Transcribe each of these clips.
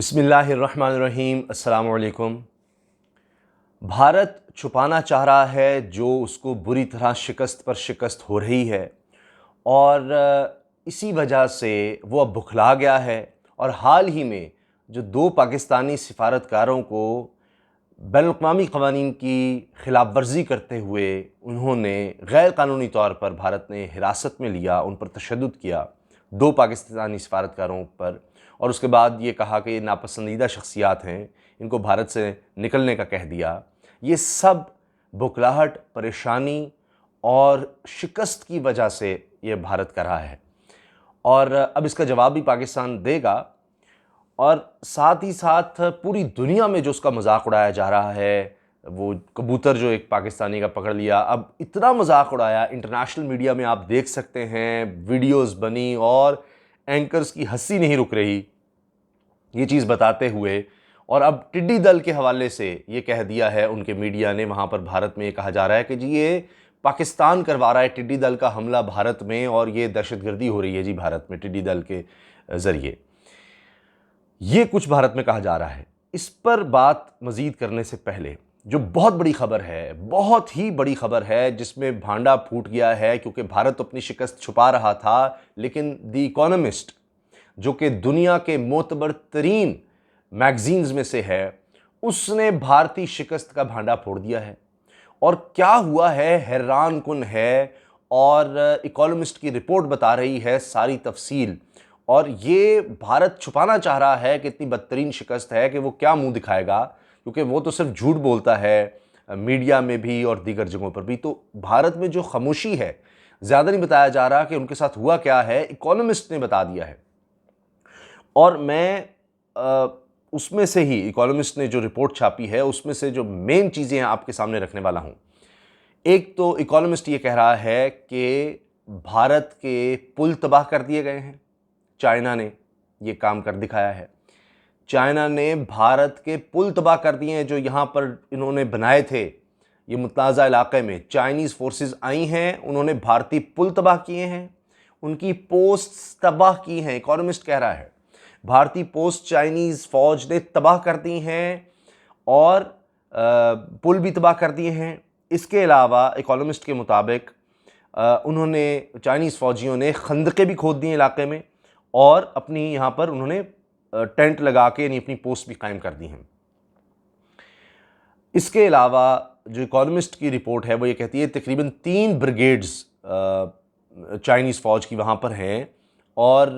बिस्मिल्लाहिर्रहमानिर्रहीम। अस्सलाम वालेकुम। भारत छुपाना चाह रहा है जो उसको बुरी तरह शिकस्त पर शिकस्त हो रही है और इसी वजह से वो अब बुखला गया है। और हाल ही में जो दो पाकिस्तानी सिफारतकारों को बैनुल-अक़वामी क़वानीन की ख़िलाफ़ वर्ज़ी करते हुए उन्होंने गैर कानूनी तौर पर भारत ने हिरासत में लिया, उन पर तशद्दुद किया, दो पाकिस्तानी सिफारतकारों पर, और उसके बाद ये कहा कि ये नापसंदीदा शख्सियात हैं, इनको भारत से निकलने का कह दिया। ये सब बुखलाहट, परेशानी और शिकस्त की वजह से ये भारत कर रहा है और अब इसका जवाब भी पाकिस्तान देगा। और साथ ही साथ पूरी दुनिया में जो उसका मजाक उड़ाया जा रहा है, वो कबूतर जो एक पाकिस्तानी का पकड़ लिया, अब इतना मजाक उड़ाया, इंटरनेशनल मीडिया में आप देख सकते हैं, वीडियोस बनी और एंकर्स की हंसी नहीं रुक रही ये चीज़ बताते हुए। और अब टिड्डी दल के हवाले से ये कह दिया है उनके मीडिया ने, वहाँ पर भारत में ये कहा जा रहा है कि जी ये पाकिस्तान करवा रहा है टिड्डी दल का हमला भारत में और ये दहशतगर्दी हो रही है जी भारत में टिड्डी दल के ज़रिए। ये कुछ भारत में कहा जा रहा है। इस पर बात मज़ीद करने से पहले जो बहुत बड़ी खबर है, बहुत ही बड़ी खबर है, जिसमें भांडा फूट गया है क्योंकि भारत अपनी शिकस्त छुपा रहा था, लेकिन द इकोनॉमिस्ट जो कि दुनिया के मोतबर तरीन मैगजीन्स में से है, उसने भारतीय शिकस्त का भांडा फोड़ दिया है। और क्या हुआ है हैरान कुन है, और इकोनॉमिस्ट की रिपोर्ट बता रही है सारी तफसील। और ये भारत छुपाना चाह रहा है कि इतनी बदतरीन शिकस्त है कि वो क्या मुंह दिखाएगा, क्योंकि वो तो सिर्फ झूठ बोलता है मीडिया में भी और दीगर जगहों पर भी। तो भारत में जो खामोशी है, ज़्यादा नहीं बताया जा रहा कि उनके साथ हुआ क्या है, इकोनॉमिस्ट ने बता दिया है। और मैं उसमें से ही, इकोनॉमिस्ट ने जो रिपोर्ट छापी है उसमें से जो मेन चीज़ें आपके सामने रखने वाला हूँ। एक तो इकोनॉमिस्ट ये कह रहा है कि भारत के पुल तबाह कर दिए गए हैं, चाइना ने ये काम कर दिखाया है। चाइना ने भारत के पुल तबाह कर दिए हैं जो यहाँ पर इन्होंने बनाए थे। ये मुतनाज़ा इलाके में चाइनीज़ फोर्सेस आई हैं, उन्होंने भारतीय पुल तबाह किए हैं, उनकी पोस्ट्स तबाह की हैं। इकोनॉमिस्ट कह रहा है भारतीय पोस्ट चाइनीज़ फ़ौज ने तबाह कर दी हैं और पुल भी तबाह कर दिए हैं। इसके अलावा इकोनॉमिस्ट के मुताबिक उन्होंने, चाइनीज़ फ़ौजियों ने खंदकें भी खोद दिए इलाके में और अपनी यहाँ पर उन्होंने टेंट लगा के यानी अपनी पोस्ट भी कायम कर दी हैं। इसके अलावा जो इकोनॉमिस्ट की रिपोर्ट है वो ये कहती है तकरीबन 3 ब्रिगेड्स चाइनीज़ फ़ौज की वहाँ पर हैं और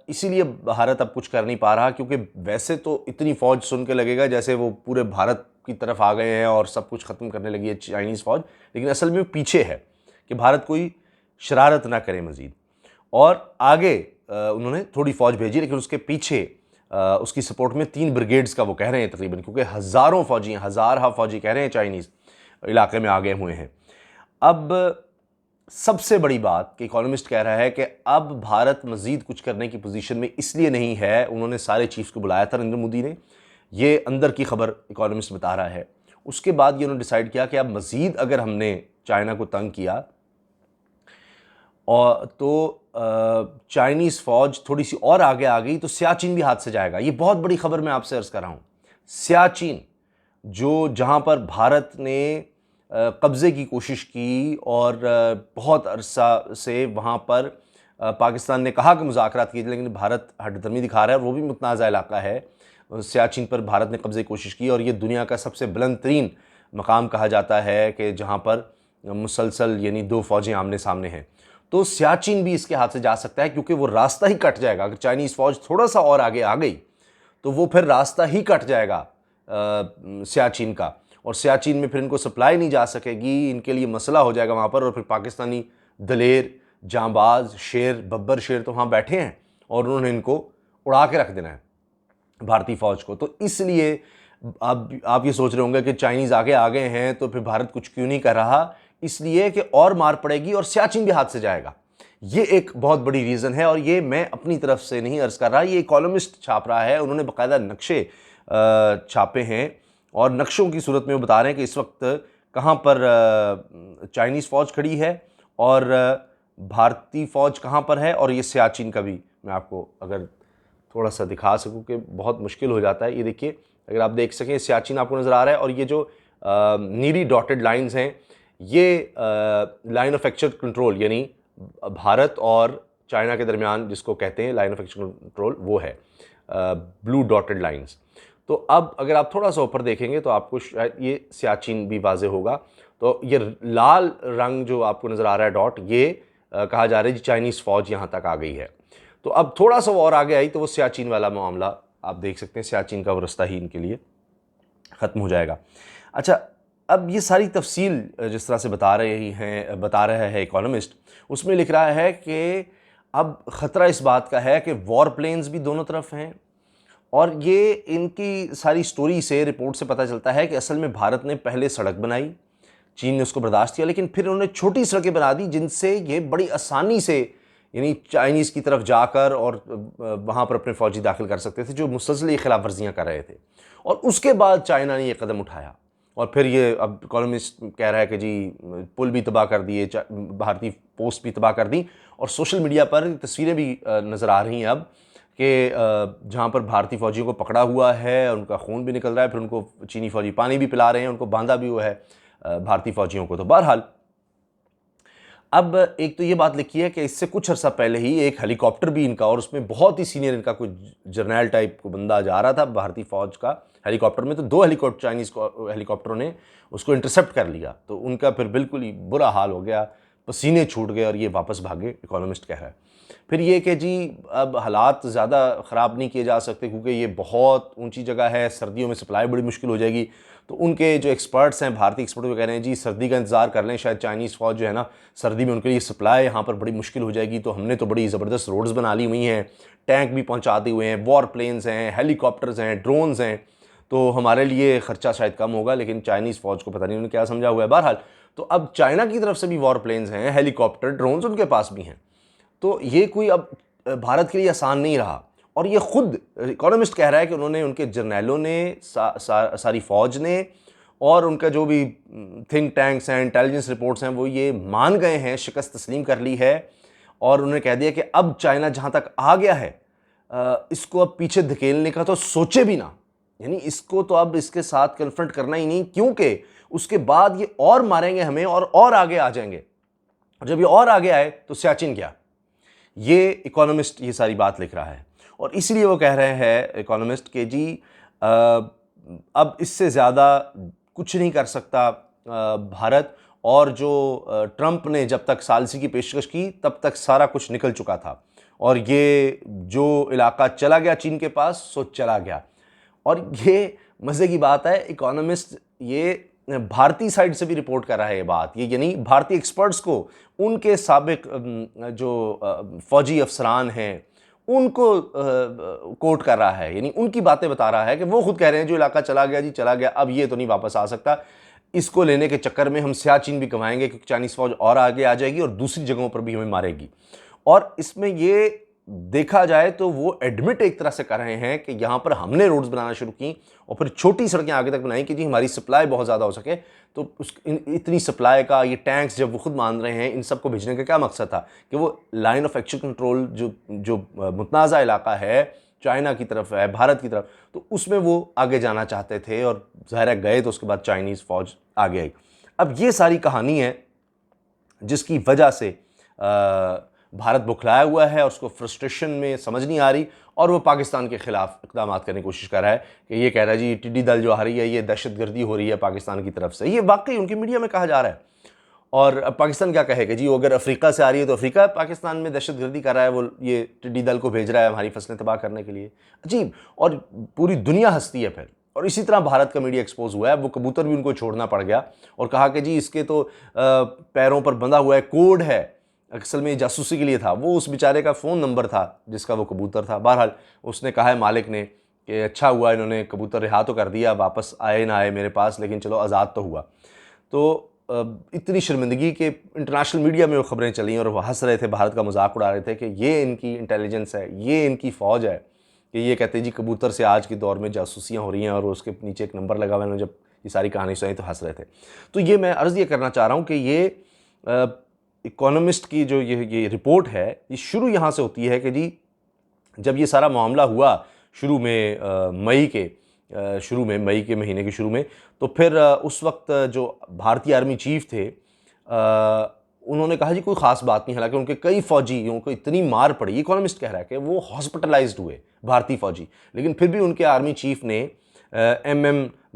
इसीलिए भारत अब कुछ कर नहीं पा रहा, क्योंकि वैसे तो इतनी फ़ौज सुन के लगेगा जैसे वो पूरे भारत की तरफ आ गए हैं और सब कुछ ख़त्म करने लगी है चाइनीज़ फ़ौज, लेकिन असल में वो पीछे है कि भारत कोई शरारत ना करे मज़ीद। और आगे उन्होंने थोड़ी फ़ौज भेजी, लेकिन उसके पीछे उसकी सपोर्ट में 3 ब्रिगेड्स का वो कह रहे हैं तकरीबन, क्योंकि हज़ारों फ़ौजी हैं, हज़ार फ़ौजी कह रहे हैं चाइनीज़ इलाके में आ गए हुए हैं। अब सबसे बड़ी बात कि इकोनॉमिस्ट कह रहा है कि अब भारत मज़ीद कुछ करने की पोजीशन में इसलिए नहीं है, उन्होंने सारे चीफ्स को बुलाया था नरेंद्र मोदी ने, ये अंदर की खबर इकोनॉमिस्ट बता रहा है। उसके बाद ये उन्होंने डिसाइड किया कि अब मज़ीद अगर हमने चाइना को तंग किया और तो चाइनीज़ फ़ौज थोड़ी सी और आगे आ गई तो सियाचिन भी हाथ से जाएगा। ये बहुत बड़ी खबर मैं आपसे अर्ज़ कर रहा हूँ। सियाचिन जो, जहाँ पर भारत ने कब्ज़े की कोशिश की और बहुत अरसा से वहाँ पर पाकिस्तान ने कहा कि मुज़ाकरात किए, लेकिन भारत हठधर्मी दिखा रहा है, वो भी मुतनाज़ा इलाका है। सियाचिन पर भारत ने कब्ज़े की कोशिश की और ये दुनिया का सबसे बुलंद तरीन मकाम कहा जाता है कि जहाँ पर मुसलसल यानी 2 फ़ौजें आमने सामने हैं। तो सियाचिन भी इसके हाथ से जा सकता है, क्योंकि वो रास्ता ही कट जाएगा। अगर चाइनीज़ फ़ौज थोड़ा सा और आगे आ गई तो वो फिर रास्ता ही कट जाएगा सियाचिन का, और सियाचिन में फिर इनको सप्लाई नहीं जा सकेगी, इनके लिए मसला हो जाएगा वहाँ पर। और फिर पाकिस्तानी दलेर, जांबाज, शेर, बब्बर शेर तो वहाँ बैठे हैं और उन्होंने इनको उड़ा के रख देना है भारतीय फ़ौज को। तो इसलिए आप ये सोच रहे होंगे कि चाइनीज़ आगे आ गए हैं तो फिर भारत कुछ क्यों नहीं कर रहा, इसलिए कि और मार पड़ेगी और सियाचिन भी हाथ से जाएगा। ये एक बहुत बड़ी रीज़न है और ये मैं अपनी तरफ से नहीं अर्ज़ कर रहा, ये इकोनॉमिस्ट छाप रहा है। उन्होंने बाकायदा नक्शे छापे हैं और नक्शों की सूरत में वो बता रहे हैं कि इस वक्त कहाँ पर चाइनीज़ फ़ौज खड़ी है और भारतीय फ़ौज कहाँ पर है। और ये सियाचिन का भी मैं आपको अगर थोड़ा सा दिखा सकूं कि बहुत मुश्किल हो जाता है। ये देखिए, अगर आप देख सकें, सियाचिन आपको नज़र आ रहा है और ये जो नीली डॉटेड लाइंस हैं, ये लाइन ऑफ एक्चुअल कंट्रोल यानी भारत और चाइना के दरमियान जिसको कहते हैं लाइन ऑफ एक्चुअल कंट्रोल, वो है ब्लू डॉटेड लाइंस। तो अब अगर आप थोड़ा सा ऊपर देखेंगे तो आपको शायद ये सियाचिन भी वाजे होगा। तो ये लाल रंग जो आपको नज़र आ रहा है डॉट, ये कहा जा रहा है जी चाइनीज़ फ़ौज यहाँ तक आ गई है। तो अब थोड़ा सा वो और आगे आई तो वो सियाचिन वाला मामला आप देख सकते हैं, सियाचिन का वो रास्ता ही इनके लिए ख़त्म हो जाएगा। अच्छा, अब ये सारी तफसील जिस तरह से बता रहा है इकोनॉमिस्ट, उसमें लिख रहा है कि अब ख़तरा इस बात का है कि वॉर प्लेन्स भी दोनों तरफ हैं, और ये इनकी सारी स्टोरी से, रिपोर्ट से पता चलता है कि असल में भारत ने पहले सड़क बनाई, चीन ने उसको बर्दाश्त किया, लेकिन फिर उन्होंने छोटी सड़कें बना दी जिनसे ये बड़ी आसानी से यानी चाइनीज़ की तरफ जाकर और वहाँ पर अपने फ़ौजी दाखिल कर सकते थे जो मुसलसल खिलाफ वर्जियाँ कर रहे थे। और उसके बाद चाइना ने ये कदम उठाया और फिर ये अब इकोनॉमिस्ट कह रहा है कि जी पुल भी तबाह कर दिए, भारतीय पोस्ट भी तबाह कर दी, और सोशल मीडिया पर तस्वीरें भी नज़र आ रही हैं अब कि जहाँ पर भारतीय फ़ौजियों को पकड़ा हुआ है, उनका खून भी निकल रहा है, फिर उनको चीनी फ़ौजी पानी भी पिला रहे हैं, उनको बांधा भी हुआ है भारतीय फ़ौजियों को। तो बहरहाल अब एक तो ये बात लिखी है कि इससे कुछ अर्सा पहले ही एक हेलीकॉप्टर भी इनका, और उसमें बहुत ही सीनियर इनका कोई जर्नैल टाइप को बंदा जा रहा था भारतीय फ़ौज का हेलीकॉप्टर में, तो 2 हेलीकॉप्टर चाइनीज़ हेलीकॉप्टरों ने उसको इंटरसेप्ट कर लिया। तो उनका फिर बिल्कुल ही बुरा हाल हो गया, पसीने छूट गए और ये वापस भागे, इकोनॉमिस्ट कह रहा है। फिर ये कि जी अब हालात ज़्यादा ख़राब नहीं किए जा सकते क्योंकि ये बहुत ऊंची जगह है, सर्दियों में सप्लाई बड़ी मुश्किल हो जाएगी। तो उनके जो एक्सपर्ट्स हैं, भारतीय एक्सपर्ट, वो कह रहे हैं जी सर्दी का इंतज़ार कर लें, शायद चाइनीज़ फ़ौज जो है ना, सर्दी में उनके लिए सप्लाई यहाँ पर बड़ी मुश्किल हो जाएगी। तो हमने तो बड़ी ज़बरदस्त रोड्स बना ली हुई हैं, टैंक भी पहुँचा दिए हुए हैं, वॉर प्लेन्स हैं, हेलीकॉप्टर्स हैं, ड्रोन्स हैं, तो हमारे लिए ख़र्चा शायद कम होगा। लेकिन चाइनीज़ फ़ौज को पता नहीं उन्होंने क्या समझा हुआ है। बहरहाल तो अब चाइना की तरफ से भी वॉर प्लेन्स हैं, हेलीकॉप्टर, ड्रोन्स उनके पास भी हैं। तो ये कोई अब भारत के लिए आसान नहीं रहा। और ये खुद इकोनॉमिस्ट कह रहा है कि उन्होंने, उनके जर्नैलों ने, सारी फ़ौज ने और उनका जो भी थिंक टैंक्स हैं, इंटेलिजेंस रिपोर्ट्स हैं, वो ये मान गए हैं, शिकस्त तस्लीम कर ली है, और उन्होंने कह दिया कि अब चाइना जहाँ तक आ गया है इसको अब पीछे धकेलने का तो सोचे भी ना, यानी इसको तो अब इसके साथ कन्फ्रंट करना ही नहीं, क्योंकि उसके बाद ये और मारेंगे हमें और आगे आ जाएंगे। और जब ये और आगे आए तो सियाचिन क्या। ये इकोनॉमिस्ट ये सारी बात लिख रहा है, और इसलिए वो कह रहे हैं इकोनॉमिस्ट कि जी अब इससे ज़्यादा कुछ नहीं कर सकता भारत, और जो ट्रंप ने जब तक सालसी की पेशकश की तब तक सारा कुछ निकल चुका था, और ये जो इलाका चला गया चीन के पास सो चला गया। और ये मज़े की बात है, इकोनॉमिस्ट ये भारतीय साइड से भी रिपोर्ट कर रहा है ये बात, ये यानी भारतीय एक्सपर्ट्स को, उनके साबिक जो फ़ौजी अफसरान हैं उनको कोट कर रहा है, यानी उनकी बातें बता रहा है कि वो खुद कह रहे हैं जो इलाका चला गया जी चला गया, अब ये तो नहीं वापस आ सकता, इसको लेने के चक्कर में हम सियाचिन भी कमाएंगे क्योंकि चाइनीज़ फ़ौज और आगे आ जाएगी और दूसरी जगहों पर भी हमें मारेगी। और इसमें ये देखा जाए तो वो एडमिट एक तरह से कर रहे हैं कि यहाँ पर हमने रोड्स बनाना शुरू की और फिर छोटी सड़कें आगे तक बनाई कि जी हमारी सप्लाई बहुत ज़्यादा हो सके। तो इतनी सप्लाई का ये टैंक्स जब वो खुद मान रहे हैं, इन सबको भेजने का क्या मकसद था कि वो लाइन ऑफ एक्चुअल कंट्रोल जो मुतनाज़ा इलाका है, चाइना की तरफ है, भारत की तरफ, तो उसमें वो आगे जाना चाहते थे और ज़ाहिर गए, तो उसके बाद चाइनीज़ फ़ौज आगे आई। अब ये सारी कहानी है जिसकी वजह से भारत बुखलाया हुआ है और उसको फ्रस्ट्रेशन में समझ नहीं आ रही, और वो पाकिस्तान के ख़िलाफ़ इक़दाम करने की कोशिश कर रहा है कि ये कह रहा है जी टिड्डी दल जो आ रही है ये दहशतगर्दी हो रही है पाकिस्तान की तरफ से। ये वाकई उनकी मीडिया में कहा जा रहा है। और अब पाकिस्तान क्या कहेगा जी, वो अगर अफ्रीका से आ रही है तो अफ्रीका पाकिस्तान में दहशतगर्दी कर रहा है, वो ये टिड्डी दल को भेज रहा है हमारी फसलें तबाह करने के लिए। अजीब, और पूरी दुनिया हंसती है फिर। और इसी तरह भारत का मीडिया एक्सपोज हुआ है, वो कबूतर भी उनको छोड़ना पड़ गया और कहा कि जी इसके तो पैरों पर बंधा हुआ है, कोड है, असल में जासूसी के लिए था। वो उस बेचारे का फ़ोन नंबर था जिसका वो कबूतर था। बहरहाल उसने कहा है मालिक ने कि अच्छा हुआ इन्होंने कबूतर रिहा तो कर दिया, वापस आए ना आए मेरे पास, लेकिन चलो आज़ाद तो हुआ। तो इतनी शर्मिंदगी के इंटरनेशनल मीडिया में वो खबरें चली और वो हंस रहे थे, भारत का मजाक उड़ा रहे थे कि ये इनकी इंटेलिजेंस है, ये इनकी फ़ौज है कि ये कहते हैं जी कबूतर से आज के दौर में जासूसियाँ हो रही हैं, और उसके नीचे एक नंबर लगा हुआ है। जब ये सारी कहानी सुनी तो हंस रहे थे। तो ये मैं अर्ज़ ये करना चाह रहा हूँ कि ये इकोनॉमिस्ट की जो ये रिपोर्ट है, ये शुरू यहाँ से होती है कि जी जब ये सारा मामला हुआ शुरू में शुरू में मई के महीने के शुरू में, तो फिर उस वक्त जो भारतीय आर्मी चीफ थे उन्होंने कहा जी कोई ख़ास बात नहीं। हालांकि उनके कई फ़ौजियों को इतनी मार पड़ी, इकोनॉमिस्ट कह रहा है कि वो हॉस्पिटलाइज्ड हुए भारतीय फ़ौजी, लेकिन फिर भी उनके आर्मी चीफ ने एम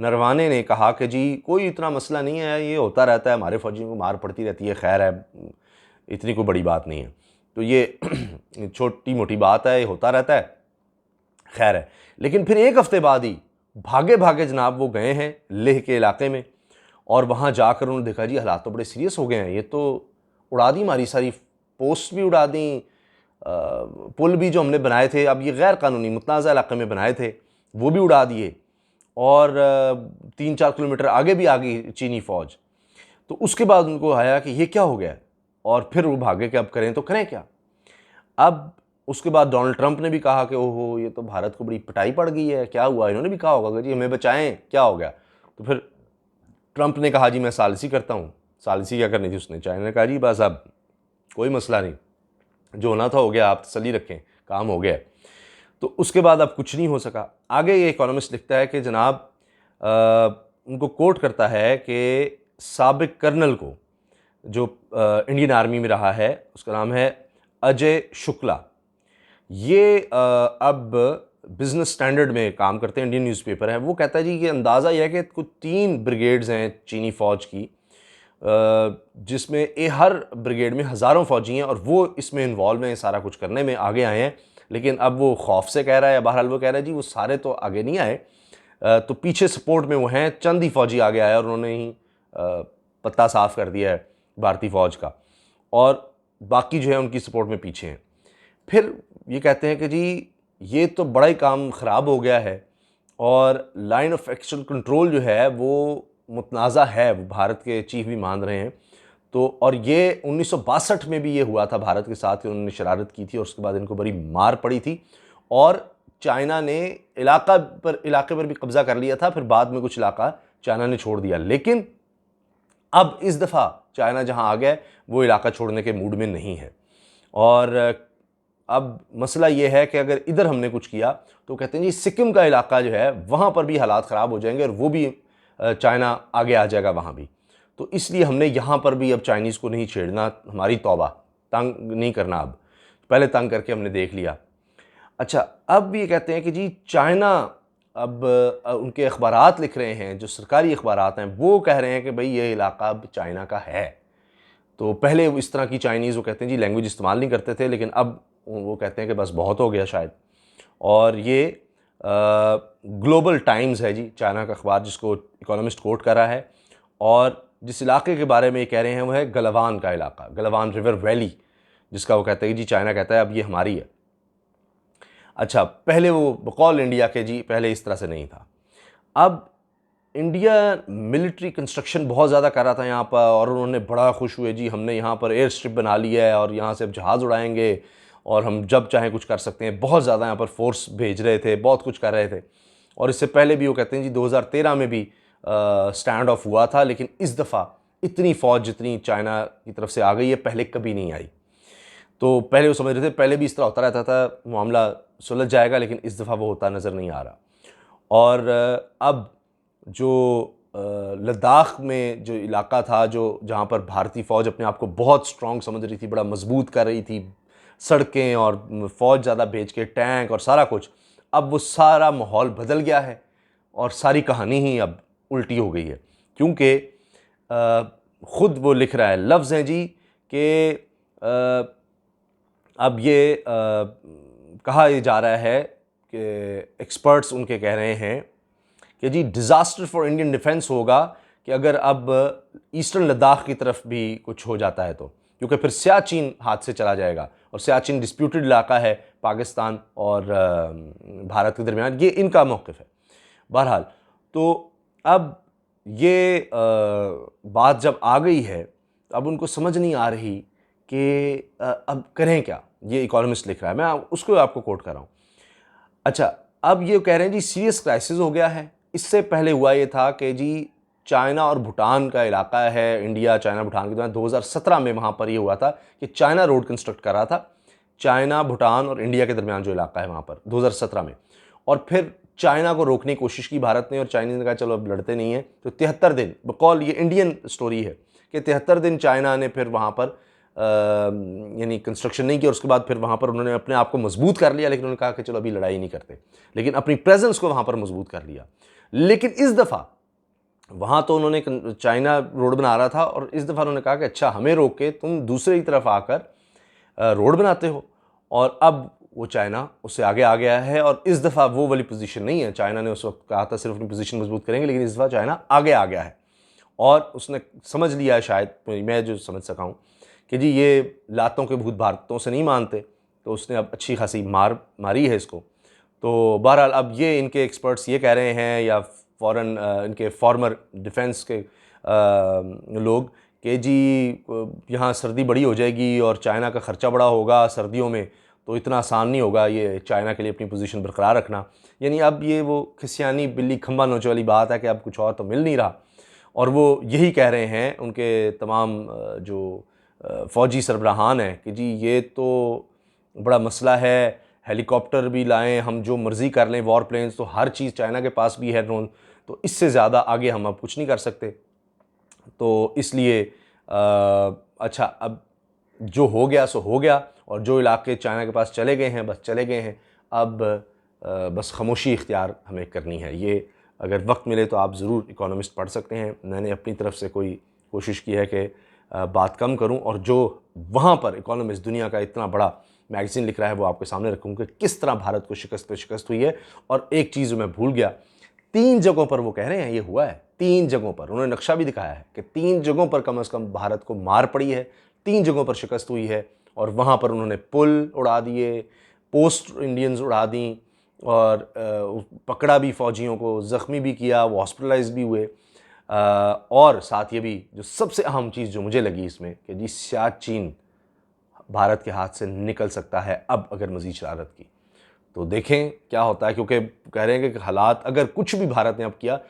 नरवाने ने कहा कि जी कोई इतना मसला नहीं है, ये होता रहता है, हमारे फ़ौजियों को मार पड़ती रहती है, खैर है, इतनी कोई बड़ी बात नहीं है, तो ये छोटी मोटी बात है, ये होता रहता है, खैर है। लेकिन फिर एक हफ़्ते बाद ही भागे भागे जनाब वो गए हैं लेह के इलाके में, और वहाँ जाकर उन्होंने देखा जी हालात तो बड़े सीरियस हो गए हैं, ये तो उड़ा दी हमारी सारी पोस्ट भी उड़ा दी, पुल भी जो हमने बनाए थे, अब ये गैर कानूनी मुतनाज़ा इलाके में बनाए थे, वो भी उड़ा दिए, और 3-4 किलोमीटर आगे भी आ गई चीनी फ़ौज। तो उसके बाद उनको आया कि ये क्या हो गया, और फिर वो भागे कि अब करें तो करें क्या। अब उसके बाद डोनाल्ड ट्रंप ने भी कहा कि ओहो ये तो भारत को बड़ी पिटाई पड़ गई है, क्या हुआ, इन्होंने भी कहा होगा कि जी हमें बचाएं, क्या हो गया। तो फिर ट्रंप ने कहा जी मैं सालिसी करता हूँ। सालिसी क्या करनी थी उसने, चाइना ने कहा जी बस अब कोई मसला नहीं, जो होना था हो गया, आप तसल्ली रखें, काम हो गया। तो उसके बाद अब कुछ नहीं हो सका। आगे ये इकोनॉमिस्ट लिखता है कि जनाब उनको कोट करता है कि साबिक कर्नल को, जो इंडियन आर्मी में रहा है, उसका नाम है अजय शुक्ला, ये अब बिज़नेस स्टैंडर्ड में काम करते हैं, इंडियन न्यूज़पेपर है, वो कहता है जी कि अंदाज़ा यह है कि कुछ 3 ब्रिगेड्स हैं चीनी फ़ौज की, जिसमें हर ब्रिगेड में हज़ारों फ़ौजी हैं, और वो इसमें इन्वॉल्व हैं, सारा कुछ करने में आगे आए हैं। लेकिन अब वो खौफ से कह रहा है, या बहरहाल वो कह रहा है जी वो सारे तो आगे नहीं आए, तो पीछे सपोर्ट में वो हैं, चंद ही फ़ौजी आगे आए और उन्होंने ही पत्ता साफ़ कर दिया है भारतीय फ़ौज का, और बाकी जो है उनकी सपोर्ट में पीछे हैं। फिर ये कहते हैं कि जी ये तो बड़ा ही काम ख़राब हो गया है, और लाइन ऑफ एक्चुअल कंट्रोल जो है वो मुतनाज़ा है, वो भारत के चीफ भी मान रहे हैं। तो और ये 1962 में भी ये हुआ था भारत के साथ कि उन्होंने शरारत की थी, और उसके बाद इनको बड़ी मार पड़ी थी, और चाइना ने इलाके पर भी कब्ज़ा कर लिया था, फिर बाद में कुछ इलाका चाइना ने छोड़ दिया। लेकिन अब इस दफ़ा चाइना जहाँ आ गया वो इलाका छोड़ने के मूड में नहीं है, और अब मसला ये है कि अगर इधर हमने कुछ किया तो कहते हैं जी सिक्किम का इलाका जो है वहाँ पर भी हालात ख़राब हो जाएंगे, और वो भी चाइना आगे आ जाएगा वहाँ भी। तो इसलिए हमने यहाँ पर भी अब चाइनीज़ को नहीं छेड़ना, हमारी तौबा, तंग नहीं करना, अब पहले तंग करके हमने देख लिया। अच्छा, अब ये कहते हैं कि जी चाइना अब उनके अखबारात लिख रहे हैं, जो सरकारी अखबारात हैं वो कह रहे हैं कि भाई ये इलाका अब चाइना का है। तो पहले इस तरह की चाइनीज़ वो कहते हैं जी लैंग्वेज इस्तेमाल नहीं करते थे, लेकिन अब वो कहते हैं कि बस बहुत हो गया शायद। और ये ग्लोबल टाइम्स है जी, चाइना का अखबार, जिसको इकोनॉमिस्ट कोट कर रहा है, और जिस इलाके के बारे में ये कह रहे हैं वो है गलवान का इलाका, गलवान रिवर वैली, जिसका वो कहते हैं जी चाइना कहता है अब ये हमारी है। अच्छा, पहले वो बकौल इंडिया के जी पहले इस तरह से नहीं था। अब इंडिया मिलिट्री कंस्ट्रक्शन बहुत ज़्यादा कर रहा था यहाँ पर, और उन्होंने बड़ा खुश हुए जी हमने यहाँ पर एयर स्ट्रिप बना लिया है, और यहाँ से अब जहाज़ उड़ाएंगे, और हम जब चाहें कुछ कर सकते हैं। बहुत ज़्यादा यहाँ पर फोर्स भेज रहे थे, बहुत कुछ कर रहे थे। और इससे पहले भी वो कहते हैं जी 2013 में भी स्टैंड ऑफ हुआ था, लेकिन इस दफ़ा इतनी फ़ौज जितनी चाइना की तरफ से आ गई है पहले कभी नहीं आई। तो पहले वो समझ रहे थे पहले भी इस तरह होता रहता था, मामला सुलझ जाएगा, लेकिन इस दफ़ा वो होता नज़र नहीं आ रहा। और अब जो लद्दाख में जो इलाका था, जो जहाँ पर भारतीय फ़ौज अपने आप को बहुत स्ट्रॉन्ग समझ रही थी, बड़ा मजबूत कर रही थी, सड़कें और फ़ौज ज़्यादा भेज के, टैंक और सारा कुछ, अब वो सारा माहौल बदल गया है, और सारी कहानी ही अब उल्टी हो गई है। क्योंकि ख़ुद वो लिख रहा है, लफ्ज़ हैं जी कि अब ये कहा जा रहा है कि एक्सपर्ट्स उनके कह रहे हैं कि जी डिज़ास्टर फॉर इंडियन डिफेंस होगा कि अगर अब ईस्टर्न लद्दाख की तरफ भी कुछ हो जाता है तो, क्योंकि फिर सियाचिन हाथ से चला जाएगा, और सियाचिन डिस्प्यूटेड इलाका है पाकिस्तान और भारत के दरमियान, ये इनका मौक़िफ़ है। बहरहाल, तो अब ये बात जब आ गई है तो अब उनको समझ नहीं आ रही कि अब करें क्या। ये इकोनॉमिस्ट लिख रहा है, मैं उसको आपको कोट कर रहा हूँ। अच्छा, अब ये कह रहे हैं जी सीरियस क्राइसिस हो गया है। इससे पहले हुआ ये था कि जी चाइना और भूटान का इलाका है, इंडिया चाइना भूटान के दौरान 2017 में वहाँ पर ये हुआ था कि चाइना रोड कंस्ट्रक्ट कर रहा था, चाइना, भूटान और इंडिया के दरमियान जो इलाका है वहाँ पर 2017 में। और फिर चाइना को रोकने की कोशिश की भारत ने, और चाइनीज़ ने कहा चलो अब लड़ते नहीं हैं। तो 73 दिन, बकौल ये इंडियन स्टोरी है कि 73 दिन चाइना ने फिर वहाँ पर यानी कंस्ट्रक्शन नहीं किया, और उसके बाद फिर वहाँ पर उन्होंने अपने आप को मजबूत कर लिया, लेकिन उन्होंने कहा कि चलो अभी लड़ाई नहीं करते, लेकिन अपनी प्रेजेंस को वहाँ पर मजबूत कर लिया। लेकिन इस दफ़ा वहाँ तो उन्होंने, चाइना रोड बना रहा था, और इस दफ़ा उन्होंने कहा कि अच्छा हमें रोक के तुम दूसरी तरफ आकर रोड बनाते हो, और अब वो चाइना उससे आगे आ गया है। और इस दफ़ा वो वाली पोजीशन नहीं है, चाइना ने उस वक्त कहा था सिर्फ अपनी पोजीशन मजबूत करेंगे, लेकिन इस दफ़ा चाइना आगे आ गया है और उसने समझ लिया है, शायद मैं जो समझ सका हूँ, कि जी ये लातों के भूत भारतों से नहीं मानते, तो उसने अब अच्छी खासी मारी है इसको। तो बहरहाल अब ये इनके एक्सपर्ट्स ये कह रहे हैं, या फॉरेन इनके फॉर्मर डिफेंस के लोग, कि जी यहाँ सर्दी बड़ी हो जाएगी और चाइना का ख़र्चा बड़ा होगा सर्दियों में, तो इतना आसान नहीं होगा ये चाइना के लिए अपनी पोजीशन बरकरार रखना। यानी अब ये वो खिसियानी बिल्ली खंबा नोच वाली बात है कि अब कुछ और तो मिल नहीं रहा, और वो यही कह रहे हैं उनके तमाम जो फ़ौजी सरबराहान हैं कि जी ये तो बड़ा मसला है, हेलीकॉप्टर भी लाएं हम, जो मर्ज़ी कर लें, वॉर प्लेन्स, तो हर चीज़ चाइना के पास भी है, ड्रोन, तो इससे ज़्यादा आगे हम अब कुछ नहीं कर सकते। तो इसलिए अच्छा अब जो हो गया सो हो गया, और जो इलाके चाइना के पास चले गए हैं बस चले गए हैं, अब बस खामोशी इख्तियार हमें करनी है। ये अगर वक्त मिले तो आप ज़रूर इकोनॉमिस्ट पढ़ सकते हैं। मैंने अपनी तरफ से कोई कोशिश की है कि बात कम करूं, और जो वहाँ पर इकोनॉमिस्ट दुनिया का इतना बड़ा मैगज़ीन लिख रहा है वो आपके सामने रखूँ कि किस तरह भारत को शिकस्त पे शिकस्त हुई है। और एक चीज़ जो मैं भूल गया, 3 जगहों पर वो कह रहे हैं ये हुआ है, 3 जगहों पर उन्होंने नक्शा भी दिखाया है कि 3 जगहों पर कम से कम भारत को मार पड़ी है, 3 जगहों पर शिकस्त हुई है, और वहाँ पर उन्होंने पुल उड़ा दिए, पोस्ट इंडियंस उड़ा दी, और पकड़ा भी फ़ौजियों को, ज़ख्मी भी किया, वो हॉस्पिटलाइज भी हुए। और साथ ये भी जो सबसे अहम चीज़ जो मुझे लगी इसमें, कि जी सियाचिन भारत के हाथ से निकल सकता है अब अगर मज़ीद शरारत की, तो देखें क्या होता है, क्योंकि कह रहे हैं कि हालात अगर कुछ भी भारत ने अब किया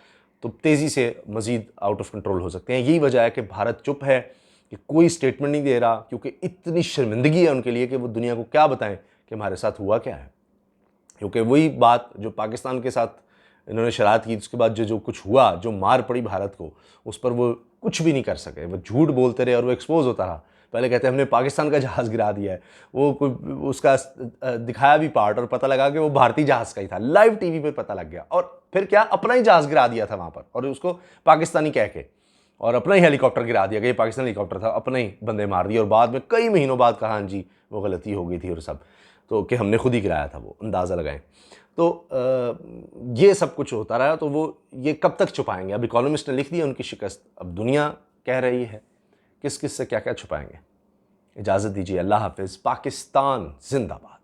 तो तेज़ी से मज़ीद आउट ऑफ कंट्रोल हो सकते हैं। यही वजह है कि भारत चुप है, कि कोई स्टेटमेंट नहीं दे रहा, क्योंकि इतनी शर्मिंदगी है उनके लिए कि वो दुनिया को क्या बताएं कि हमारे साथ हुआ क्या है। क्योंकि वही बात जो पाकिस्तान के साथ इन्होंने शरारत की, उसके बाद जो कुछ हुआ, जो मार पड़ी भारत को, उस पर वो कुछ भी नहीं कर सके, वो झूठ बोलते रहे और वो एक्सपोज होता रहा। पहले कहते हैं हमने पाकिस्तान का जहाज़ गिरा दिया है, वो कोई उसका दिखाया भी पार्ट, और पता लगा कि वो भारतीय जहाज़ का ही था, लाइव टीवी पे पता लग गया। और फिर क्या, अपना ही जहाज़ गिरा दिया था वहाँ पर, और उसको पाकिस्तानी कह के, और अपना ही हेलीकॉप्टर गिरा दिया कि ये पाकिस्तानी हेलीकॉप्टर था, अपने ही बंदे मार दिए, और बाद में कई महीनों बाद कहा हाँ जी वो गलती हो गई थी और सब, तो कि हमने खुद ही गिराया था, वो अंदाज़ा लगाएं। तो ये सब कुछ होता रहा, तो वो ये कब तक छुपाएंगे। अब इकोनॉमिस्ट ने लिख दिया उनकी शिकस्त, अब दुनिया कह रही है, किस किस से क्या क्या छुपाएंगे। इजाज़त दीजिए, अल्लाह हाफ़िज़। पाकिस्तान जिंदाबाद।